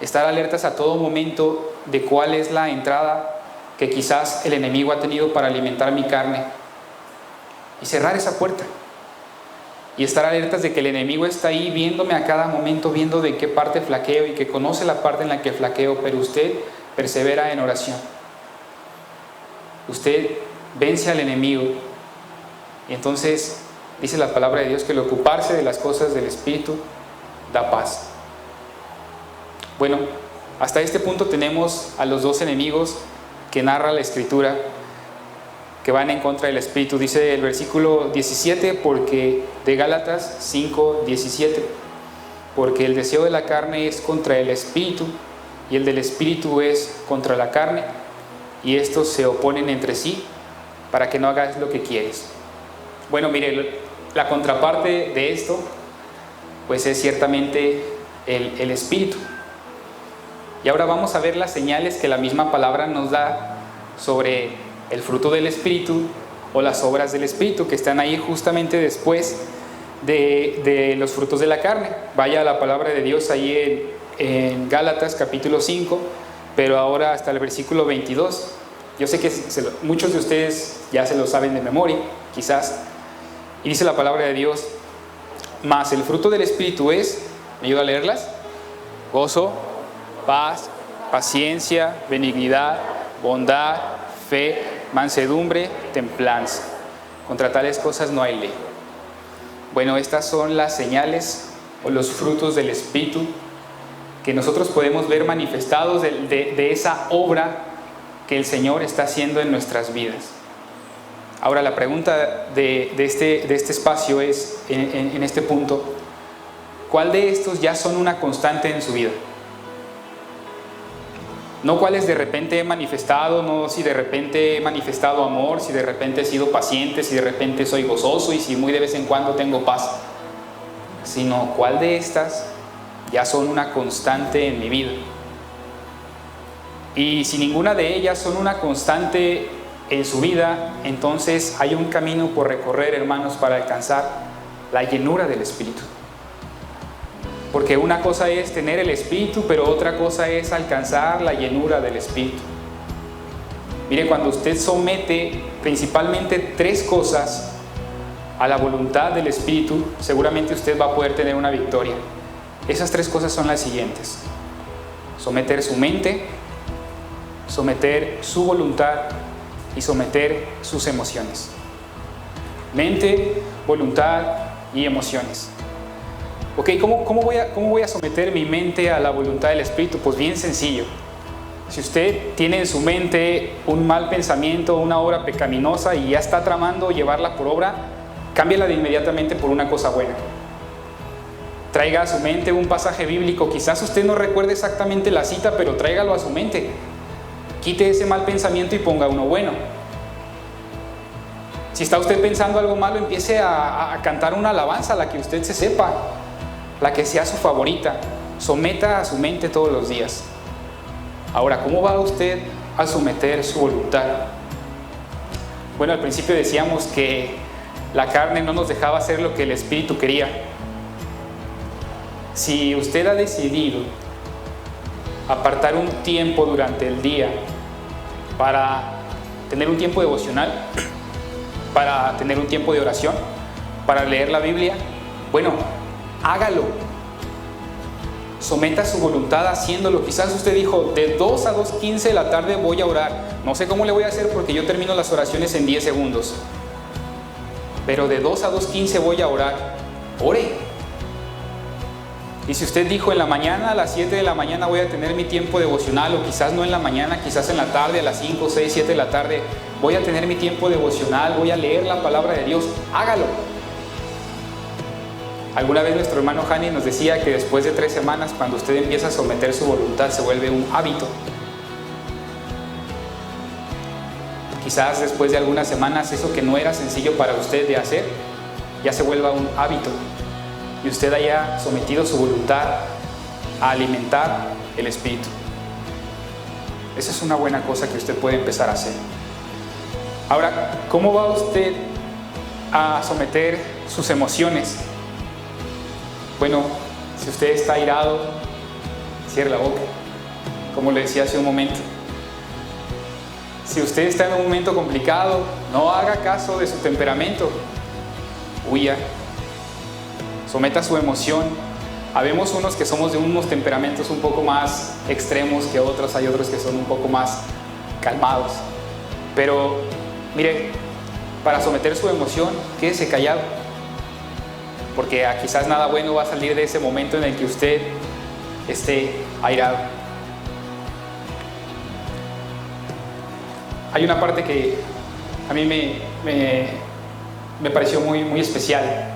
Estar alertas a todo momento de cuál es la entrada que quizás el enemigo ha tenido para alimentar mi carne, y cerrar esa puerta. Y estar alertas de que el enemigo está ahí viéndome a cada momento, viendo de qué parte flaqueo, y que conoce la parte en la que flaqueo, pero usted persevera en oración. Usted vence al enemigo, y entonces dice la palabra de Dios que el ocuparse de las cosas del Espíritu da paz. Bueno, hasta este punto tenemos a los dos enemigos que narra la Escritura, que van en contra del Espíritu. Dice el versículo 17, porque de Gálatas 5, 17, porque el deseo de la carne es contra el Espíritu, y el del Espíritu es contra la carne, y estos se oponen entre sí, para que no hagas lo que quieres. Bueno, mire, la contraparte de esto, pues es ciertamente el Espíritu. Y ahora vamos a ver las señales que la misma palabra nos da sobre el fruto del Espíritu o las obras del Espíritu, que están ahí justamente después de los frutos de la carne. Vaya a la palabra de Dios ahí en Gálatas capítulo 5, pero ahora hasta el versículo 22. Yo sé que muchos de ustedes ya se lo saben de memoria, quizás. Y dice la palabra de Dios: mas el fruto del Espíritu es, ¿me ayuda a leerlas? Gozo, paz, paciencia, benignidad, bondad, fe, mansedumbre, templanza. Contra tales cosas no hay ley. Bueno, estas son las señales o los frutos del Espíritu que nosotros podemos ver manifestados de esa obra que el Señor está haciendo en nuestras vidas. Ahora, la pregunta de este espacio es, en este punto, ¿cuál de estos ya son una constante en su vida? No cuáles de repente he manifestado, no si de repente he manifestado amor, si de repente he sido paciente, si de repente soy gozoso y si muy de vez en cuando tengo paz, sino cuál de estas ya son una constante en mi vida. Y si ninguna de ellas son una constante en su vida, entonces hay un camino por recorrer, hermanos, para alcanzar la llenura del Espíritu. Porque una cosa es tener el Espíritu, pero otra cosa es alcanzar la llenura del Espíritu. Mire, cuando usted somete principalmente 3 cosas a la voluntad del Espíritu, seguramente usted va a poder tener una victoria. Esas 3 cosas son las siguientes: someter su mente, someter su voluntad y someter sus emociones. Mente, voluntad y emociones. Ok, ¿cómo voy a someter mi mente a la voluntad del Espíritu? Pues bien sencillo. Si usted tiene en su mente un mal pensamiento, una obra pecaminosa y ya está tramando llevarla por obra, cámbiala de inmediatamente por una cosa buena. Traiga a su mente un pasaje bíblico. Quizás usted no recuerde exactamente la cita, pero tráigalo a su mente. Quite ese mal pensamiento y ponga uno bueno. Si está usted pensando algo malo, empiece a cantar una alabanza, la que usted se sepa, la que sea su favorita. Someta a su mente todos los días. Ahora, ¿cómo va usted a someter su voluntad? Bueno, al principio decíamos que la carne no nos dejaba hacer lo que el Espíritu quería. Si usted ha decidido apartar un tiempo durante el día para tener un tiempo devocional, para tener un tiempo de oración, para leer la Biblia, bueno, hágalo. Someta su voluntad haciéndolo. Quizás usted dijo, de 2 a 2:15 de la tarde voy a orar. No sé cómo le voy a hacer porque yo termino las oraciones en 10 segundos. Pero de 2 a 2:15 voy a orar. Ore. Y si usted dijo, en la mañana a las 7 de la mañana voy a tener mi tiempo devocional, o quizás no en la mañana, quizás en la tarde a las 5, 6, 7 de la tarde voy a tener mi tiempo devocional, voy a leer la palabra de Dios, hágalo. Alguna vez nuestro hermano Hani nos decía que después de 3 semanas, cuando usted empieza a someter su voluntad, se vuelve un hábito. Quizás después de algunas semanas eso que no era sencillo para usted de hacer, ya se vuelva un hábito. Y usted haya sometido su voluntad a alimentar el Espíritu. Esa es una buena cosa que usted puede empezar a hacer. Ahora, ¿cómo va usted a someter sus emociones? Bueno, si usted está airado, cierre la boca, como le decía hace un momento. Si usted está en un momento complicado, no haga caso de su temperamento, huya. Someta su emoción. Habemos unos que somos de unos temperamentos un poco más extremos que otros, hay otros que son un poco más calmados. Pero, mire, para someter su emoción, quédese callado. Porque quizás nada bueno va a salir de ese momento en el que usted esté airado. Hay una parte que a mí me pareció muy especial.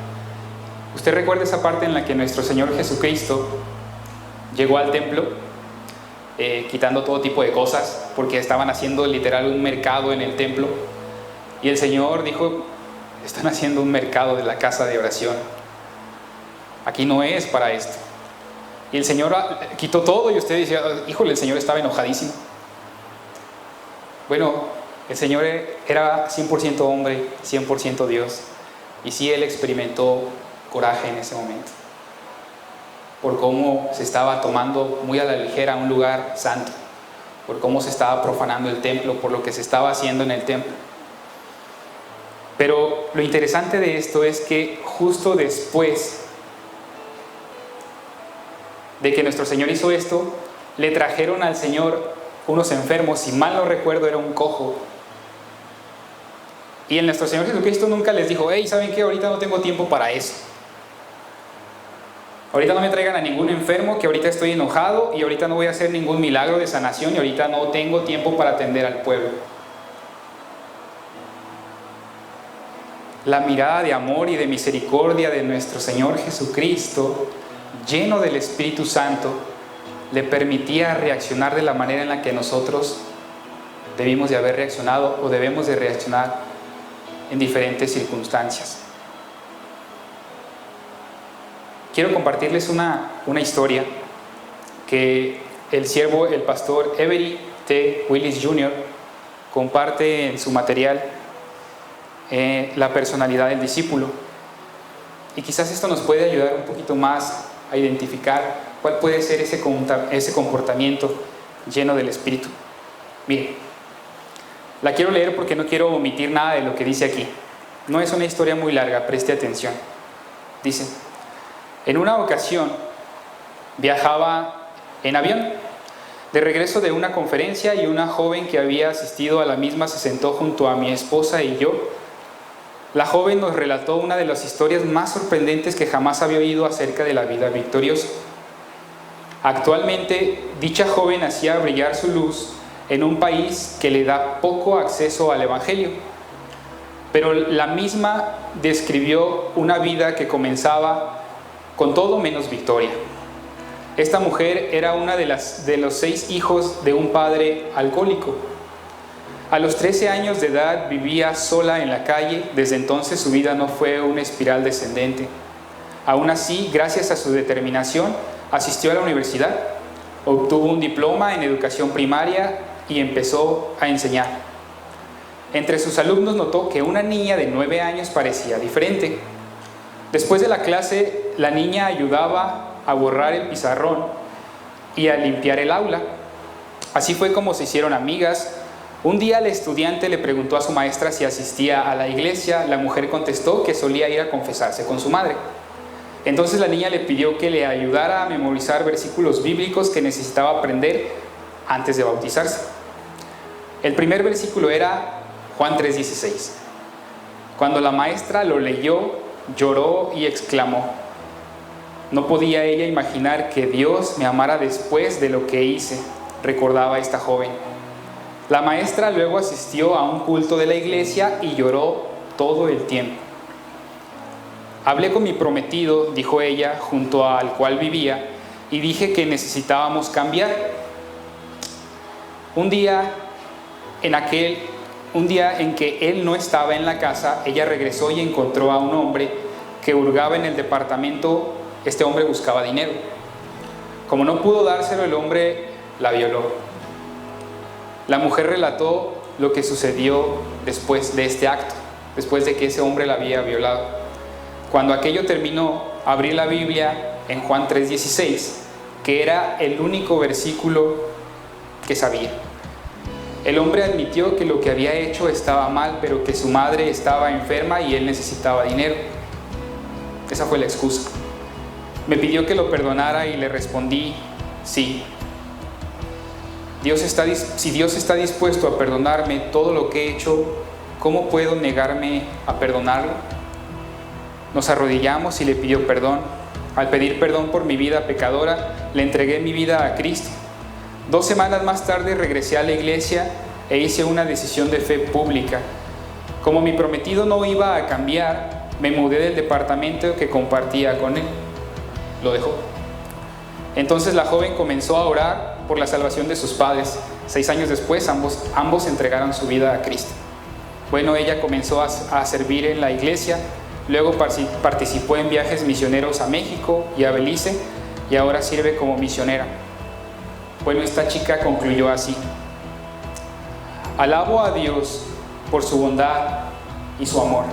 ¿Usted recuerda esa parte en la que nuestro Señor Jesucristo llegó al templo quitando todo tipo de cosas porque estaban haciendo literal un mercado en el templo? Y el Señor dijo, están haciendo un mercado de la casa de oración. Aquí no es para esto. Y el Señor quitó todo y usted decía, híjole, el Señor estaba enojadísimo. Bueno, el Señor era 100% hombre, 100% Dios. Y sí, Él experimentó coraje en ese momento por cómo se estaba tomando muy a la ligera un lugar santo, por cómo se estaba profanando el templo, por lo que se estaba haciendo en el templo. Pero lo interesante de esto es que justo después de que nuestro Señor hizo esto, le trajeron al Señor unos enfermos, si mal no recuerdo era un cojo. Y el nuestro Señor Jesucristo nunca les dijo, hey, ¿saben qué? Ahorita no tengo tiempo para eso. Ahorita no me traigan a ningún enfermo, que ahorita estoy enojado y ahorita no voy a hacer ningún milagro de sanación y ahorita no tengo tiempo para atender al pueblo. La mirada de amor y de misericordia de nuestro Señor Jesucristo, lleno del Espíritu Santo, le permitía reaccionar de la manera en la que nosotros debimos de haber reaccionado o debemos de reaccionar en diferentes circunstancias. Quiero compartirles una historia que el pastor Avery T. Willis Jr. comparte en su material, La personalidad del discípulo. Y quizás esto nos puede ayudar un poquito más a identificar cuál puede ser ese comportamiento lleno del Espíritu. Mire, la quiero leer porque no quiero omitir nada de lo que dice aquí. No es una historia muy larga, preste atención. Dice, en una ocasión viajaba en avión de regreso de una conferencia y una joven que había asistido a la misma se sentó junto a mi esposa y yo. la joven nos relató una de las historias más sorprendentes que jamás había oído acerca de la vida victoriosa. Actualmente, dicha joven hacía brillar su luz en un país que le da poco acceso al Evangelio, pero la misma describió una vida que comenzaba con todo menos victoria. Esta mujer era una de los 6 hijos de un padre alcohólico. A los 13 años de edad vivía sola en la calle. Desde entonces su vida no fue una espiral descendente. Aún así, gracias a su determinación, asistió a la universidad, obtuvo un diploma en educación primaria y empezó a enseñar. Entre sus alumnos notó que una niña de 9 años parecía diferente. Después de la clase, la niña ayudaba a borrar el pizarrón y a limpiar el aula. Así fue como se hicieron amigas. Un día el estudiante le preguntó a su maestra si asistía a la iglesia. La mujer contestó que solía ir a confesarse con su madre. Entonces la niña le pidió que le ayudara a memorizar versículos bíblicos que necesitaba aprender antes de bautizarse. El primer versículo era Juan 3:16. Cuando la maestra lo leyó, lloró y exclamó: no podía ella imaginar que Dios me amara después de lo que hice, recordaba esta joven. La maestra luego asistió a un culto de la iglesia y lloró todo el tiempo. Hablé con mi prometido, dijo ella, junto al cual vivía, y dije que necesitábamos cambiar. Un día en que él no estaba en la casa, ella regresó y encontró a un hombre que hurgaba en el departamento. Este hombre buscaba dinero. Como no pudo dárselo, el hombre la violó. La mujer relató lo que sucedió después de este acto, después de que ese hombre la había violado. Cuando aquello terminó, abrí la Biblia en Juan 3:16, que era el único versículo que sabía. El hombre admitió que lo que había hecho estaba mal, pero que su madre estaba enferma y él necesitaba dinero. Esa fue la excusa. Me pidió que lo perdonara y le respondí: sí. Si Dios está dispuesto a perdonarme todo lo que he hecho, ¿cómo puedo negarme a perdonarlo? Nos arrodillamos y le pidió perdón. Al pedir perdón por mi vida pecadora, le entregué mi vida a Cristo. 2 semanas más tarde regresé a la iglesia e hice una decisión de fe pública. Como mi prometido no iba a cambiar, me mudé del departamento que compartía con él. Lo dejó. Entonces la joven comenzó a orar por la salvación de sus padres. 6 años después, ambos entregaron su vida a Cristo. Bueno, ella comenzó a servir en la iglesia, luego participó en viajes misioneros a México y a Belice, y ahora sirve como misionera. Bueno, esta chica concluyó así: alabo a Dios por su bondad y su amor.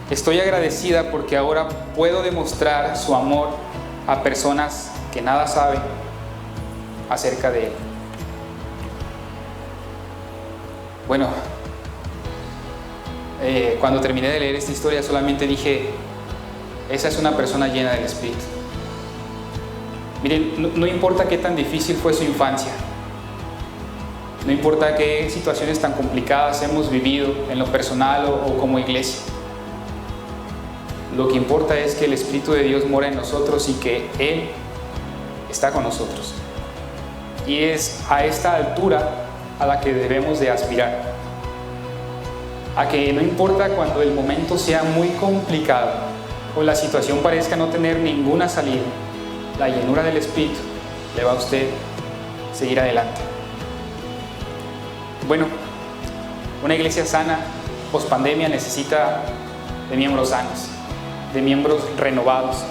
Estoy agradecida porque ahora puedo demostrar su amor a personas que nada saben acerca de Él. Bueno, cuando terminé de leer esta historia solamente dije: esa es una persona llena del Espíritu. Miren, no importa qué tan difícil fue su infancia, no importa qué situaciones tan complicadas hemos vivido en lo personal o como iglesia, lo que importa es que el Espíritu de Dios mora en nosotros y que Él está con nosotros. Y es a esta altura a la que debemos de aspirar. A que no importa cuando el momento sea muy complicado o la situación parezca no tener ninguna salida, la llenura del Espíritu le va a usted seguir adelante. Bueno, una iglesia sana post-pandemia necesita de miembros sanos, de miembros renovados,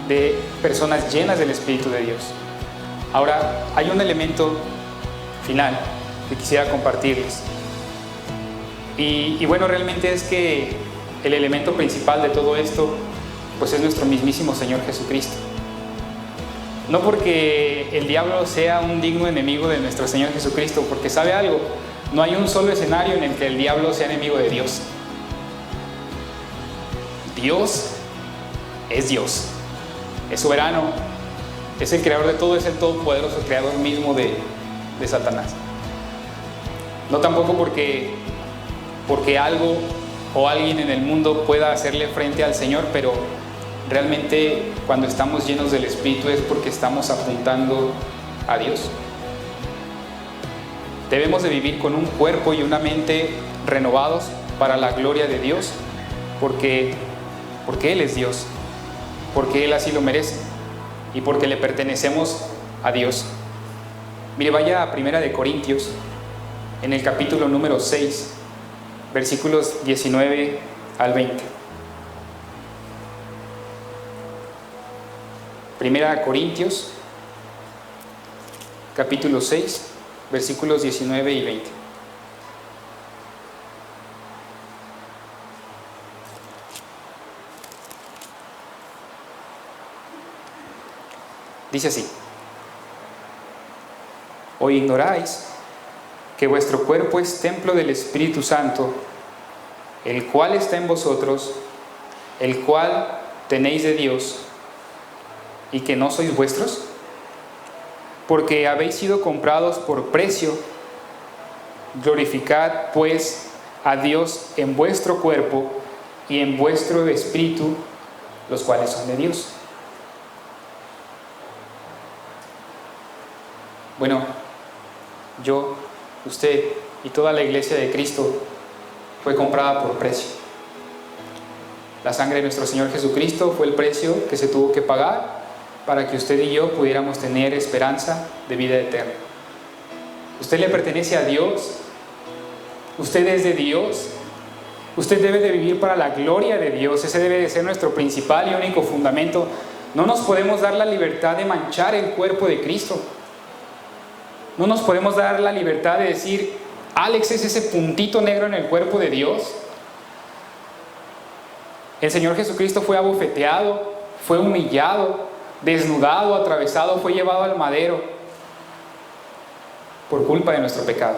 de personas llenas del Espíritu de Dios. Ahora, hay un elemento final que quisiera compartirles. Y bueno, realmente es que el elemento principal de todo esto, pues es nuestro mismísimo Señor Jesucristo. No porque el diablo sea un digno enemigo de nuestro Señor Jesucristo, porque ¿sabe algo? No hay un solo escenario en el que el diablo sea enemigo de Dios. Dios es Dios, es soberano, es el creador de todo, es el todopoderoso creador mismo de Satanás. No tampoco porque algo o alguien en el mundo pueda hacerle frente al Señor, pero realmente cuando estamos llenos del Espíritu es porque estamos apuntando a Dios. Debemos de vivir con un cuerpo y una mente renovados para la gloria de Dios, porque Él es Dios, porque Él así lo merece y porque le pertenecemos a Dios. Mire, vaya a 1 de Corintios, en el capítulo número 6, versículos 19 al 20. 1 Corintios, capítulo 6, versículos 19 y 20. Dice así: ¿O ignoráis que vuestro cuerpo es templo del Espíritu Santo, el cual está en vosotros, el cual tenéis de Dios, y que no sois vuestros? Porque habéis sido comprados por precio. Glorificad pues a Dios en vuestro cuerpo y en vuestro espíritu, los cuales son de Dios. Bueno, yo, usted y toda la iglesia de Cristo fue comprada por precio. La sangre de nuestro Señor Jesucristo fue el precio que se tuvo que pagar para que usted y yo pudiéramos tener esperanza de vida eterna. Usted le pertenece a Dios, usted es de Dios, usted debe de vivir para la gloria de Dios. Ese debe de ser nuestro principal y único fundamento. No nos podemos dar la libertad de manchar el cuerpo de Cristo. No nos podemos dar la libertad de decir, Alex es ese puntito negro en el cuerpo de Dios. El Señor Jesucristo fue abofeteado, fue humillado, desnudado, atravesado, fue llevado al madero por culpa de nuestro pecado,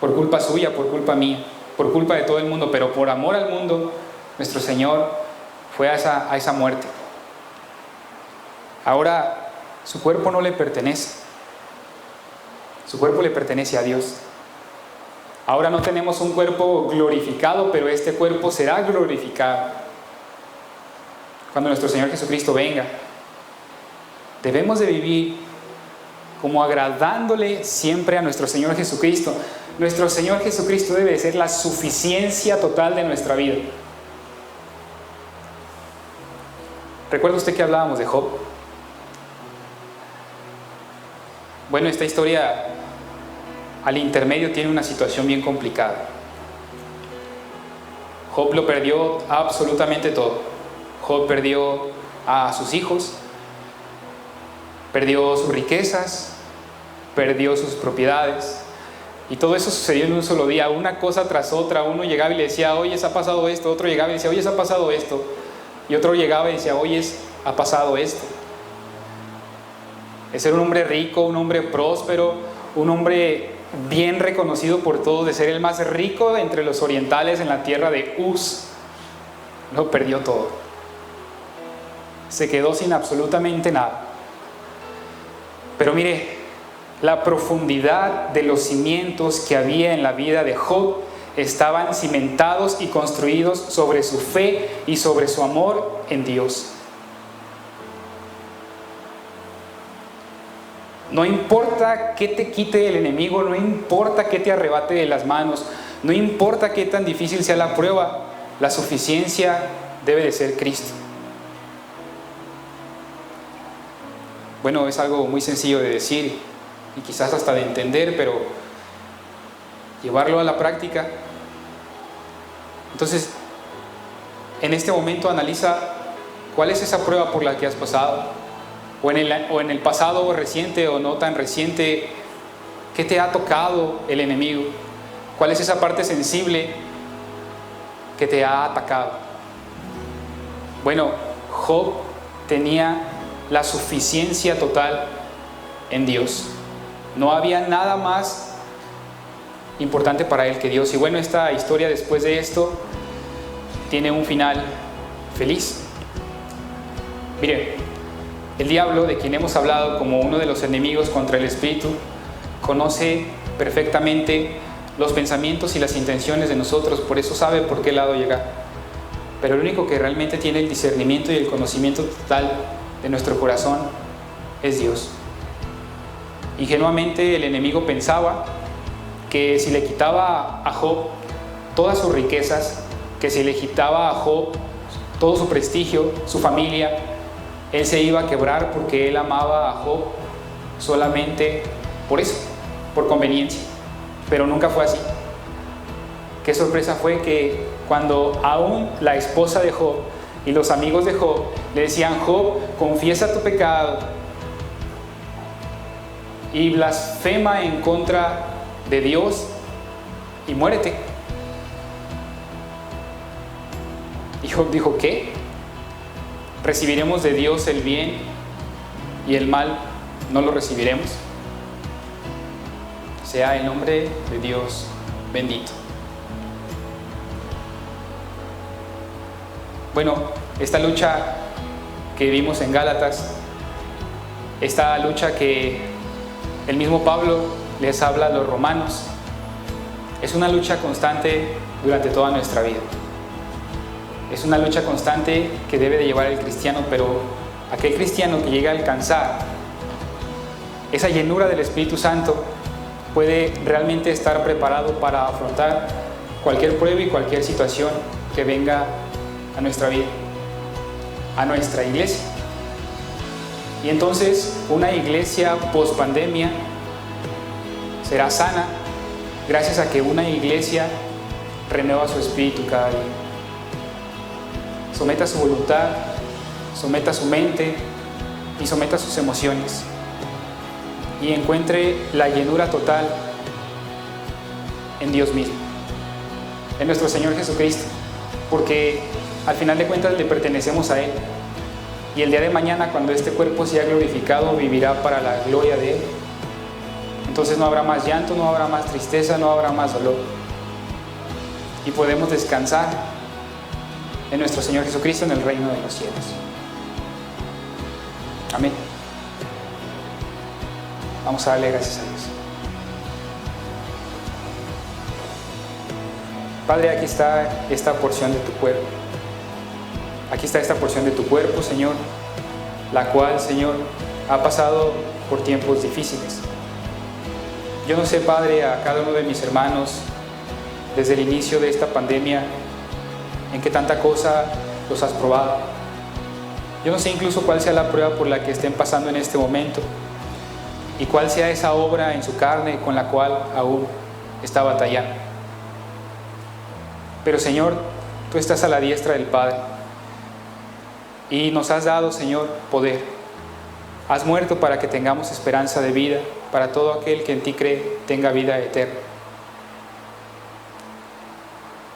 por culpa suya, por culpa mía, por culpa de todo el mundo, pero por amor al mundo nuestro Señor fue a esa muerte. Ahora su cuerpo no le pertenece, su cuerpo le pertenece a Dios. Ahora no tenemos un cuerpo glorificado, pero este cuerpo será glorificado cuando nuestro Señor Jesucristo venga. Debemos de vivir como agradándole siempre a nuestro Señor Jesucristo. Nuestro Señor Jesucristo debe de ser la suficiencia total de nuestra vida. ¿Recuerda usted que hablábamos de Job? Bueno, esta historia al intermedio tiene una situación bien complicada. Job lo perdió absolutamente todo. Job perdió a sus hijos, perdió sus riquezas, perdió sus propiedades, y todo eso sucedió en un solo día, una cosa tras otra. Uno llegaba y le decía, oye, ha pasado esto. Otro llegaba y decía, oye, ha pasado esto. Y otro llegaba y decía, oye, ha pasado esto. Es ser un hombre rico, un hombre próspero, un hombre bien reconocido por todos, de ser el más rico entre los orientales en la tierra de Uz. Lo perdió todo. Se quedó sin absolutamente nada. Pero mire, la profundidad de los cimientos que había en la vida de Job estaban cimentados y construidos sobre su fe y sobre su amor en Dios. No importa qué te quite el enemigo, no importa qué te arrebate de las manos, no importa qué tan difícil sea la prueba, la suficiencia debe de ser Cristo. Bueno, es algo muy sencillo de decir y quizás hasta de entender, pero llevarlo a la práctica. Entonces, en este momento analiza cuál es esa prueba por la que has pasado. O en el pasado reciente o no tan reciente, ¿qué te ha tocado el enemigo? ¿Cuál es esa parte sensible que te ha atacado? Bueno, Job tenía la suficiencia total en Dios. No había nada más importante para él que Dios. Y bueno, esta historia después de esto tiene un final feliz. Mire, el diablo, de quien hemos hablado como uno de los enemigos contra el Espíritu, conoce perfectamente los pensamientos y las intenciones de nosotros, por eso sabe por qué lado llegar. Pero el único que realmente tiene el discernimiento y el conocimiento total de nuestro corazón es Dios. Ingenuamente el enemigo pensaba que si le quitaba a Job todas sus riquezas, que si le quitaba a Job todo su prestigio, su familia, él se iba a quebrar porque él amaba a Job solamente por eso, por conveniencia. Pero nunca fue así. Qué sorpresa fue que cuando aún la esposa de Job y los amigos de Job le decían: Job, confiesa tu pecado y blasfema en contra de Dios y muérete. Y Job dijo: ¿qué? ¿Recibiremos de Dios el bien y el mal no lo recibiremos? Sea el nombre de Dios bendito. Bueno, esta lucha que vimos en Gálatas, esta lucha que el mismo Pablo les habla a los romanos, es una lucha constante durante toda nuestra vida. Es una lucha constante que debe de llevar el cristiano, pero aquel cristiano que llega a alcanzar esa llenura del Espíritu Santo puede realmente estar preparado para afrontar cualquier prueba y cualquier situación que venga a nuestra vida, a nuestra iglesia. Y entonces una iglesia post pandemia será sana gracias a que una iglesia renueva su espíritu cada día. Someta su voluntad, someta su mente y someta sus emociones y encuentre la llenura total en Dios mismo, en nuestro Señor Jesucristo, porque al final de cuentas le pertenecemos a Él, y el día de mañana, cuando este cuerpo sea glorificado, vivirá para la gloria de Él. Entonces no habrá más llanto, no habrá más tristeza, no habrá más dolor, y podemos descansar en nuestro Señor Jesucristo en el reino de los cielos. Amén. Vamos a darle gracias a Dios. Padre, aquí está esta porción de tu cuerpo. Aquí está esta porción de tu cuerpo, Señor, la cual, Señor, ha pasado por tiempos difíciles. Yo no sé, Padre, a cada uno de mis hermanos, desde el inicio de esta pandemia, en qué tanta cosa los has probado. Yo no sé incluso cuál sea la prueba por la que estén pasando en este momento y cuál sea esa obra en su carne con la cual aún está batallando. Pero, Señor, tú estás a la diestra del Padre y nos has dado, Señor, poder. Has muerto para que tengamos esperanza de vida, para todo aquel que en ti cree tenga vida eterna.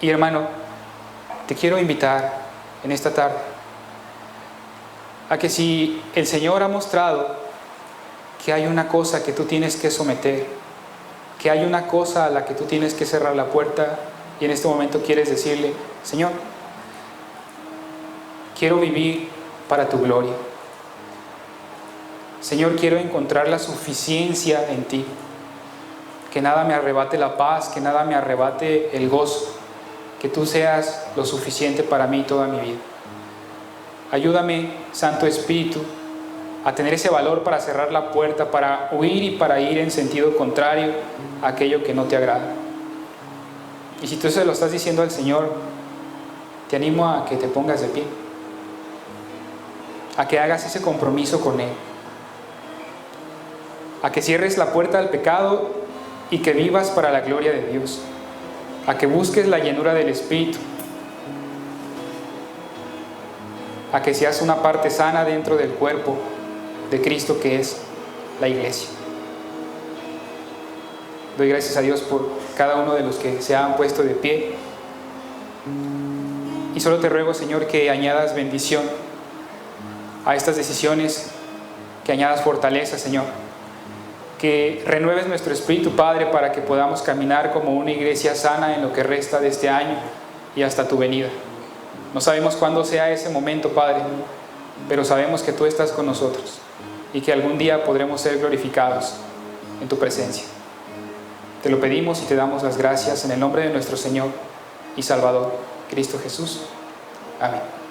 Y, hermano, te quiero invitar en esta tarde a que si el Señor ha mostrado que hay una cosa que tú tienes que someter, que hay una cosa a la que tú tienes que cerrar la puerta, y en este momento quieres decirle: Señor, quiero vivir para tu gloria. Señor, quiero encontrar la suficiencia en ti, que nada me arrebate la paz, que nada me arrebate el gozo, que tú seas lo suficiente para mí toda mi vida. Ayúdame, Santo Espíritu, a tener ese valor para cerrar la puerta, para huir y para ir en sentido contrario a aquello que no te agrada. Y si tú se lo estás diciendo al Señor, te animo a que te pongas de pie, a que hagas ese compromiso con Él, a que cierres la puerta al pecado y que vivas para la gloria de Dios, a que busques la llenura del Espíritu, a que seas una parte sana dentro del cuerpo de Cristo, que es la iglesia. Doy gracias a Dios por cada uno de los que se han puesto de pie, y solo te ruego, Señor, que añadas bendición a estas decisiones, que añadas fortaleza, Señor, que renueves nuestro espíritu, Padre, para que podamos caminar como una iglesia sana en lo que resta de este año y hasta tu venida. No sabemos cuándo sea ese momento, Padre, pero sabemos que tú estás con nosotros y que algún día podremos ser glorificados en tu presencia. Te lo pedimos y te damos las gracias en el nombre de nuestro Señor y Salvador, Cristo Jesús. Amén.